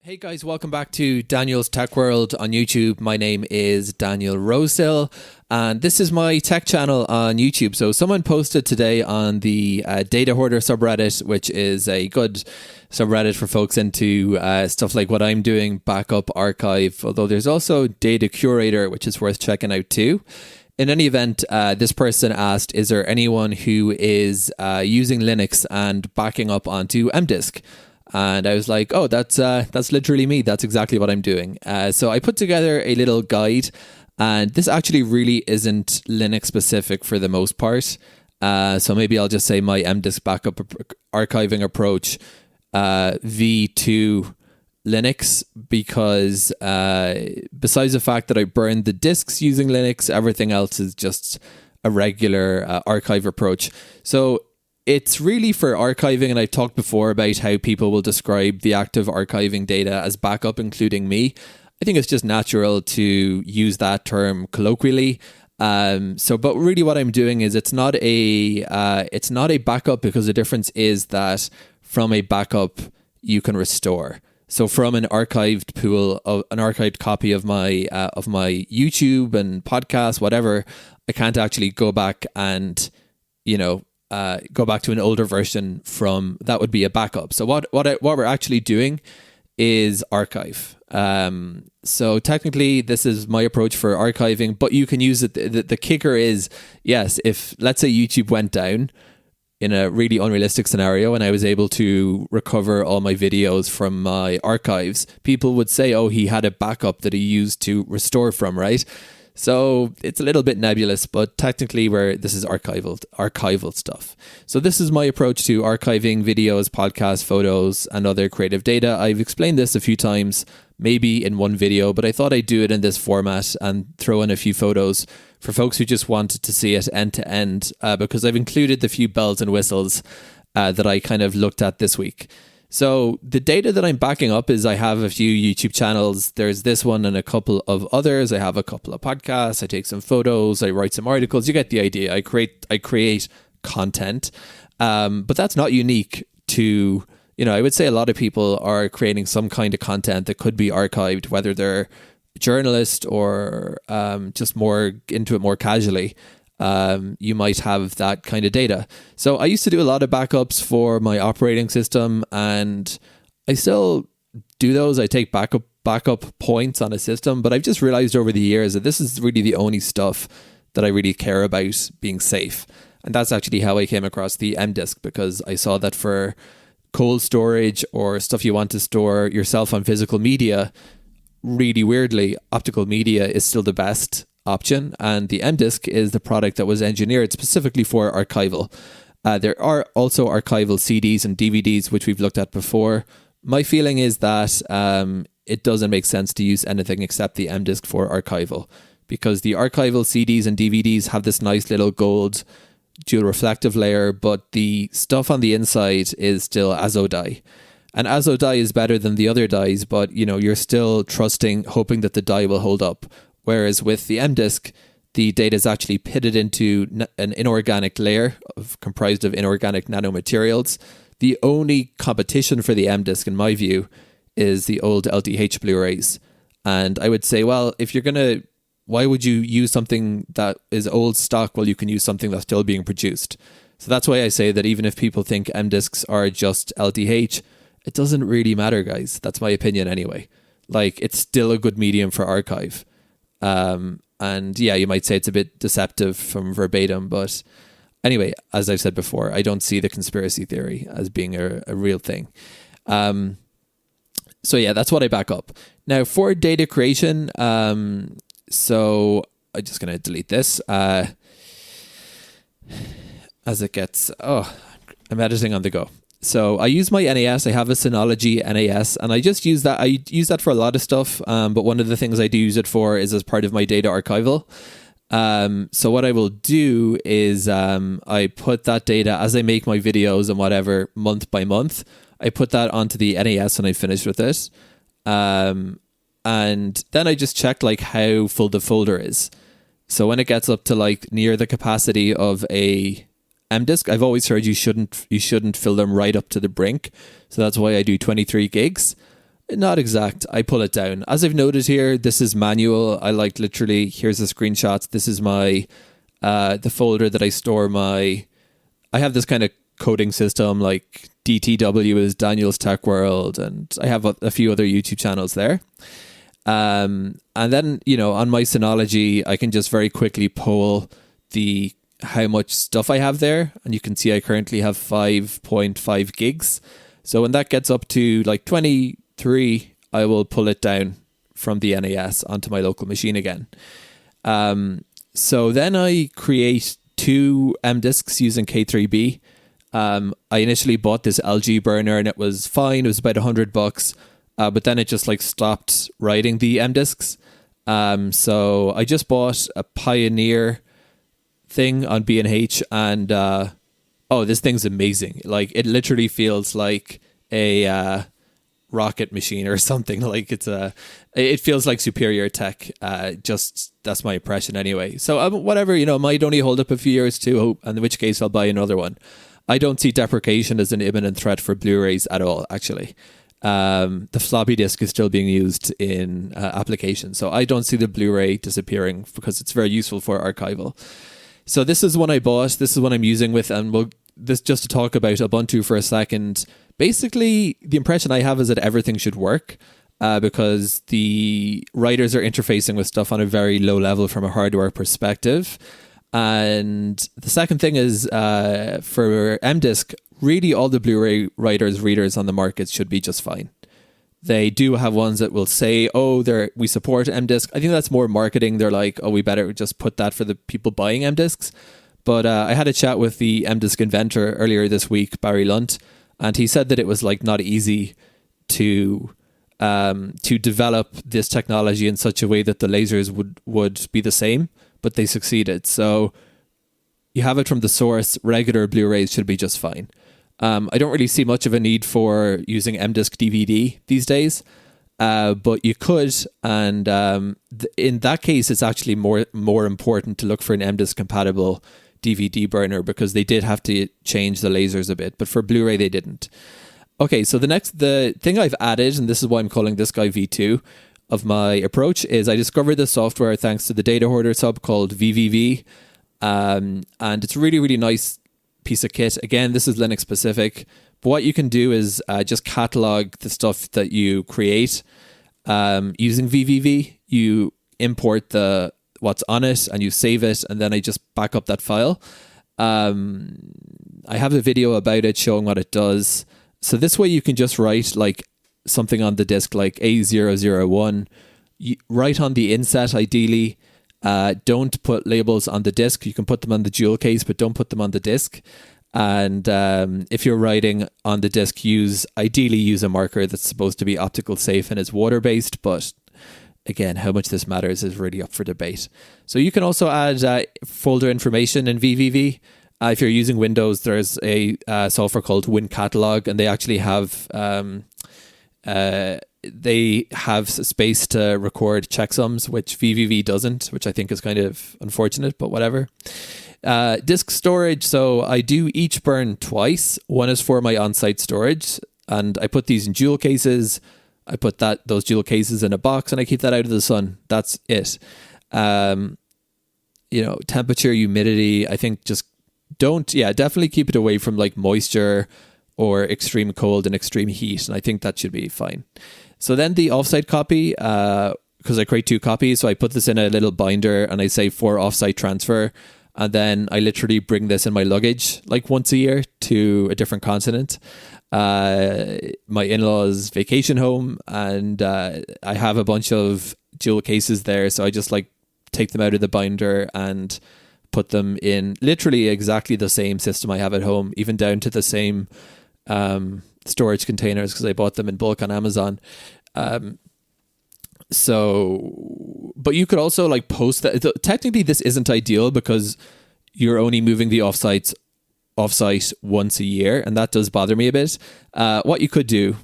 Hey guys, welcome back to Daniel's Tech World on YouTube. My name is Daniel Rosehill and this is my tech channel on YouTube. So someone posted today on the Data Hoarder subreddit, which is a good subreddit for folks into stuff like what I'm doing, backup, archive, although there's also Data Curator, which is worth checking out too. In any event, this person asked, is there anyone who is using Linux and backing up onto MDisc? And I was like, oh, that's literally me. That's exactly what I'm doing. So I put together a little guide, and this actually really isn't Linux specific for the most part. So maybe I'll just say my MDisc backup archiving approach v2 Linux, because besides the fact that I burned the disks using Linux, everything else is just a regular archive approach. So it's really for archiving, and I've talked before about how people will describe the act of archiving data as backup, including me. I think it's just natural to use that term colloquially. But really what I'm doing is it's not a backup, because the difference is that from a backup you can restore. So from an archived pool, of an archived copy of my YouTube and podcast, whatever, I can't actually go back and, go back to an older version from that would be a backup. So what we're actually doing is archive. So technically this is my approach for archiving, but you can use it. The kicker is, yes, if let's say YouTube went down in a really unrealistic scenario and I was able to recover all my videos from my archives, people would say, oh, he had a backup that he used to restore from, right? So it's a little bit nebulous, but technically this is archival stuff. So this is my approach to archiving videos, podcasts, photos, and other creative data. I've explained this a few times, maybe in one video, but I thought I'd do it in this format and throw in a few photos for folks who just wanted to see it end to end, because I've included the few bells and whistles that I kind of looked at this week. So the data that I'm backing up is I have a few YouTube channels. There's this one and a couple of others. I have a couple of podcasts. I take some photos. I write some articles. You get the idea. I create content, but that's not unique to, I would say a lot of people are creating some kind of content that could be archived, whether they're a journalist or just more into it more casually. You might have that kind of data. So I used to do a lot of backups for my operating system, and I still do those. I take backup points on a system, but I've just realized over the years that this is really the only stuff that I really care about being safe. And that's actually how I came across the MDisc, because I saw that for cold storage or stuff you want to store yourself on physical media, really weirdly, optical media is still the best option, and the MDisc is the product that was engineered specifically for archival. There are also archival CDs and DVDs, which we've looked at before. My feeling is that it doesn't make sense to use anything except the MDisc for archival, because the archival CDs and DVDs have this nice little gold dual reflective layer, but the stuff on the inside is still azo dye. And azo dye is better than the other dyes, but you're still hoping that the dye will hold up. Whereas with the MDisc, the data is actually pitted into an inorganic layer comprised of inorganic nanomaterials. The only competition for the MDisc, in my view, is the old LTH Blu-rays. And I would say, well, why would you use something that is old stock while you can use something that's still being produced? So that's why I say that even if people think MDiscs are just LTH, it doesn't really matter, guys. That's my opinion anyway. It's still a good medium for archive. And yeah, you might say it's a bit deceptive from verbatim, but anyway, as I've said before, I don't see the conspiracy theory as being a real thing. So yeah, that's what I back up. Now for data creation, so I'm just going to delete this, I'm editing on the go. So I use my NAS. I have a Synology NAS, and I just use that. I use that for a lot of stuff. But one of the things I do use it for is as part of my data archival. So what I will do is I put that data as I make my videos and whatever month by month. I put that onto the NAS and I finish with it. And then I just check how full the folder is. So when it gets up to near the capacity of a MDisc, I've always heard you shouldn't fill them right up to the brink. So that's why I do 23 gigs. Not exact. I pull it down. As I've noted here, this is manual. I like literally, here's the screenshots. This is my, the folder that I store my, I have this kind of coding system like DTW is Daniel's Tech World, and I have a few other YouTube channels there. And then, on my Synology, I can just very quickly pull how much stuff I have there. And you can see I currently have 5.5 gigs. So when that gets up to like 23, I will pull it down from the NAS onto my local machine again. So then I create 2 MDiscs using K3B. I initially bought this LG burner and it was fine. It was about $100, but then it just like stopped writing the MDiscs. So I just bought a Pioneer thing on B&H, and this thing's amazing. Like, it literally feels like a rocket machine or something. Like, it feels like superior tech. Just that's my impression anyway. So whatever, might only hold up a few years too, and in which case I'll buy another one. I don't see deprecation as an imminent threat for Blu-rays at all, actually. The floppy disk is still being used in applications, so I don't see the Blu-ray disappearing because it's very useful for archival. So this is one I bought. This is one I'm using with, and this just to talk about Ubuntu for a second. Basically, the impression I have is that everything should work because the writers are interfacing with stuff on a very low level from a hardware perspective. And the second thing is for MDisc, really all the Blu-ray readers on the market should be just fine. They do have ones that will say, we support MDisc. I think that's more marketing. They're like, we better just put that for the people buying MDiscs. But I had a chat with the MDisc inventor earlier this week, Barry Lunt, and he said that it was like not easy to develop this technology in such a way that the lasers would be the same, but they succeeded. So you have it from the source. Regular Blu-rays should be just fine. I don't really see much of a need for using MDisc DVD these days, but you could, and in that case, it's actually more important to look for an MDisc compatible DVD burner because they did have to change the lasers a bit, but for Blu-ray they didn't. Okay, so the thing I've added, and this is why I'm calling this guy V2 of my approach, is I discovered this software thanks to the data hoarder sub called VVV, and it's a really, really nice piece of kit. Again, this is Linux specific, but what you can do is just catalog the stuff that you create using VVV. You import what's on it and you save it, and then I just back up that file. I have a video about it showing what it does. So this way you can just write like something on the disk like A001. You write on the inset ideally. Don't put labels on the disk. You can put them on the jewel case, but don't put them on the disk. And if you're writing on the disk, ideally use a marker that's supposed to be optical safe and is water-based, but again, how much this matters is really up for debate. So you can also add folder information in VVV. If you're using Windows, there's a software called WinCatalog, and they actually have space to record checksums, which VVV doesn't, which I think is kind of unfortunate, but whatever. Disk storage. So I do each burn twice. One is for my on-site storage, and I put these in jewel cases. I put those jewel cases in a box and I keep that out of the sun. That's it. Temperature, humidity, I think just definitely keep it away from like moisture or extreme cold and extreme heat. And I think that should be fine. So then the offsite copy, because I create 2 copies. So I put this in a little binder and I say for offsite transfer. And then I literally bring this in my luggage like once a year to a different continent. My in-laws' vacation home, and I have a bunch of jewel cases there, so I just like take them out of the binder and put them in literally exactly the same system I have at home, even down to the same storage containers because I bought them in bulk on Amazon. But you could also like post that. Technically this isn't ideal because you're only moving the offsite once a year, and that does bother me a bit. What you could do,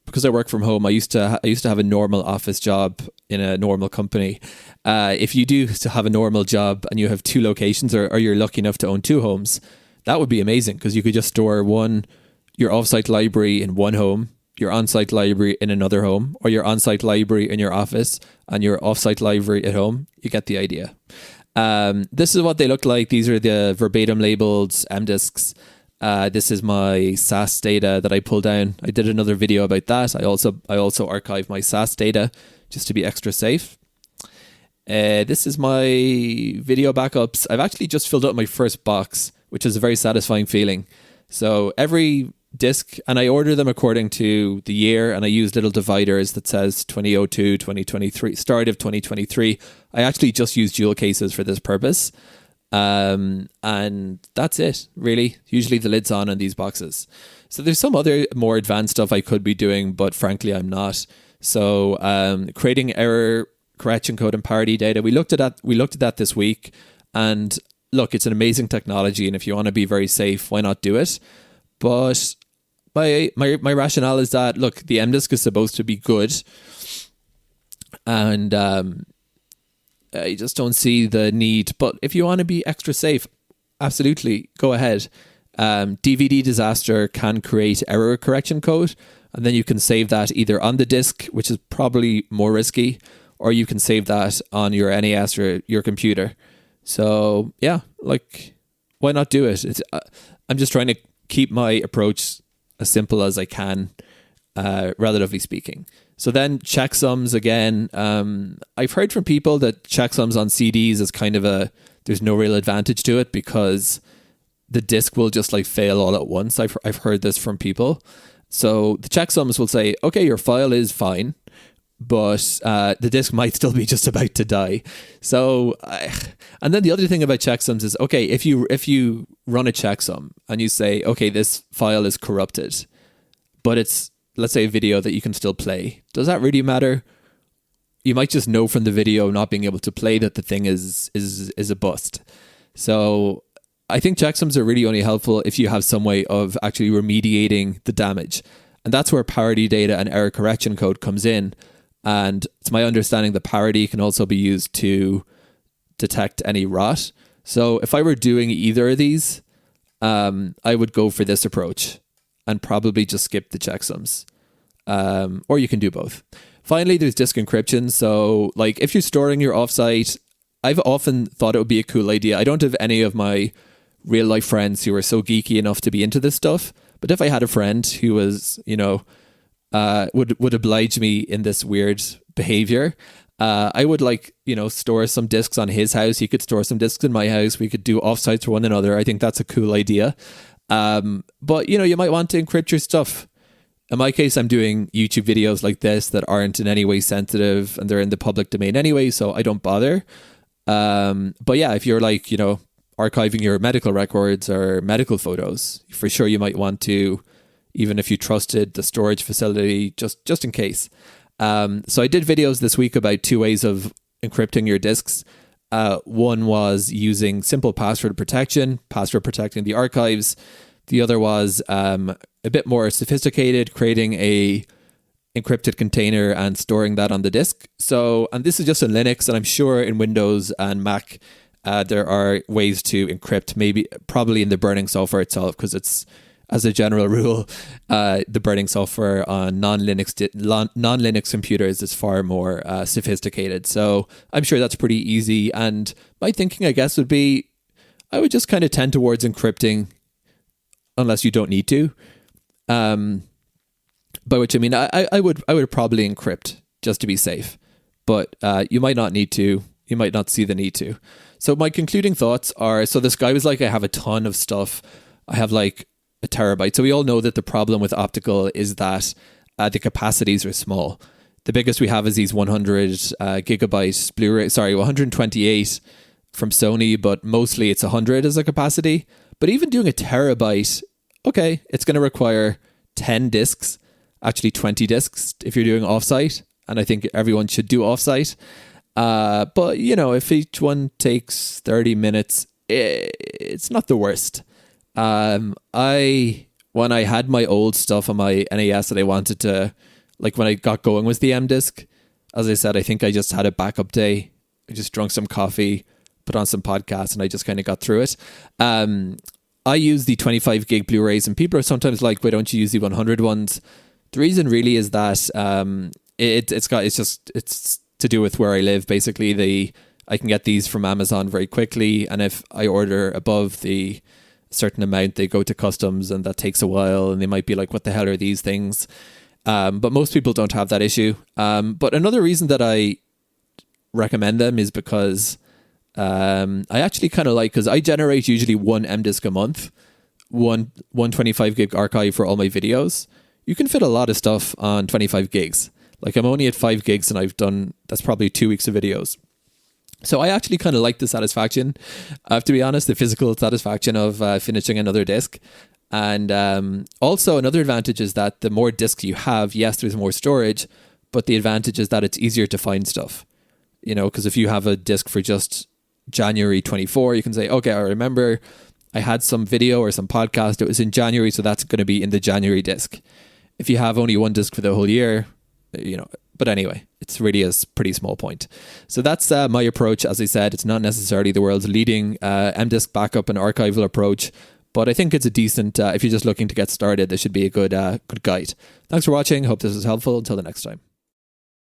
because I work from home, I used to have a normal office job in a normal company. If you do have a normal job and you have 2 locations, or you're lucky enough to own 2 homes, that would be amazing because you could just store your offsite library in one home, your on-site library in another home, or your on-site library in your office and your off-site library at home. You get the idea. This is what they look like. These are the verbatim labeled MDiscs. This is my SAS data that I pulled down. I did another video about that. I also archive my SAS data just to be extra safe. This is my video backups. I've actually just filled up my first box, which is a very satisfying feeling. So every disk, and I order them according to the year, and I use little dividers that says 2002, 2023, start of 2023. I actually just use jewel cases for this purpose. And that's it, really. Usually the lid's on these boxes. So there's some other more advanced stuff I could be doing, but frankly, I'm not. So creating error correction code and parity data. We looked at that this week, and look, it's an amazing technology, and if you want to be very safe, why not do it? But my rationale is that, look, the MDisc is supposed to be good, and I just don't see the need. But if you want to be extra safe, absolutely, go ahead. DVD Disaster can create error correction code, and then you can save that either on the disk, which is probably more risky, or you can save that on your NAS or your computer. So yeah, like, why not do it? I'm just trying to keep my approach as simple as I can, relatively speaking. So then checksums again. I've heard from people that checksums on CDs is kind of there's no real advantage to it because the disk will just like fail all at once. I've heard this from people. So the checksums will say, okay, your file is fine, but the disk might still be just about to die. So, and then the other thing about checksums is, okay, if you run a checksum and you say, okay, this file is corrupted, but it's, let's say, a video that you can still play, does that really matter? You might just know from the video not being able to play that the thing is a bust. So I think checksums are really only helpful if you have some way of actually remediating the damage. And that's where parity data and error correction code comes in. And it's my understanding that parity can also be used to detect any rot. So if I were doing either of these, I would go for this approach and probably just skip the checksums. Or you can do both. Finally, there's disk encryption. So like if you're storing your offsite, I've often thought it would be a cool idea. I don't have any of my real life friends who are so geeky enough to be into this stuff. But if I had a friend who was, would oblige me in this weird behavior, I would store some disks on his house. He could store some disks in my house. We could do offsites for one another. I think that's a cool idea. But you might want to encrypt your stuff. In my case, I'm doing YouTube videos like this that aren't in any way sensitive and they're in the public domain anyway, so I don't bother. But yeah, if you're archiving your medical records or medical photos, for sure you might want to, even if you trusted the storage facility, just in case. So I did videos this week about 2 ways of encrypting your disks. One was using simple password protecting the archives. The other was a bit more sophisticated, creating a encrypted container and storing that on the disk. So, and this is just in Linux, and I'm sure in Windows and Mac, there are ways to encrypt, probably in the burning software itself, because it's, as a general rule, the burning software on non-Linux computers is far more sophisticated. So I'm sure that's pretty easy. And my thinking, I guess, would be, I would just kind of tend towards encrypting unless you don't need to. By which I mean, I would probably encrypt just to be safe, but you might not need to. You might not see the need to. So my concluding thoughts are, so this guy was like, I have a ton of stuff. I have like a terabyte. So we all know that the problem with optical is that the capacities are small. The biggest we have is these 100 gigabyte Blu-ray, 128 from Sony, but mostly it's 100 as a capacity. But even doing a terabyte, okay, it's going to require 10 discs, actually 20 discs if you're doing offsite. And I think everyone should do offsite. But, if each one takes 30 minutes, it's not the worst. When I had my old stuff on my NAS that I wanted to, when I got going with the MDisc, as I said, I think I just had a backup day. I just drank some coffee, put on some podcasts, and I just kind of got through it. I use the 25 gig Blu-rays, and people are sometimes like, why don't you use the 100 ones? The reason really is that it's to do with where I live. Basically, I can get these from Amazon very quickly, and if I order above the certain amount, they go to customs, and that takes a while, and they might be like, what the hell are these things? But most people don't have that issue. But another reason that I recommend them is because I actually kind of like, because I generate usually one MDisc a month, one 25 gig archive for all my videos. You can fit a lot of stuff on 25 gigs. Like, I'm only at 5 gigs, and that's probably 2 weeks of videos. So I actually kind of like the satisfaction, I have to be honest, the physical satisfaction of finishing another disc. And also another advantage is that the more discs you have, yes, there's more storage, but the advantage is that it's easier to find stuff. You know, because if you have a disc for just January 24, you can say, okay, I remember I had some video or some podcast, it was in January, so that's going to be in the January disc. If you have only one disc for the whole year, you know, but anyway, it's really a pretty small point. So that's my approach. As I said, it's not necessarily the world's leading MDisc backup and archival approach, but I think it's a decent, if you're just looking to get started, this should be a good guide. Thanks for watching. Hope this was helpful. Until the next time.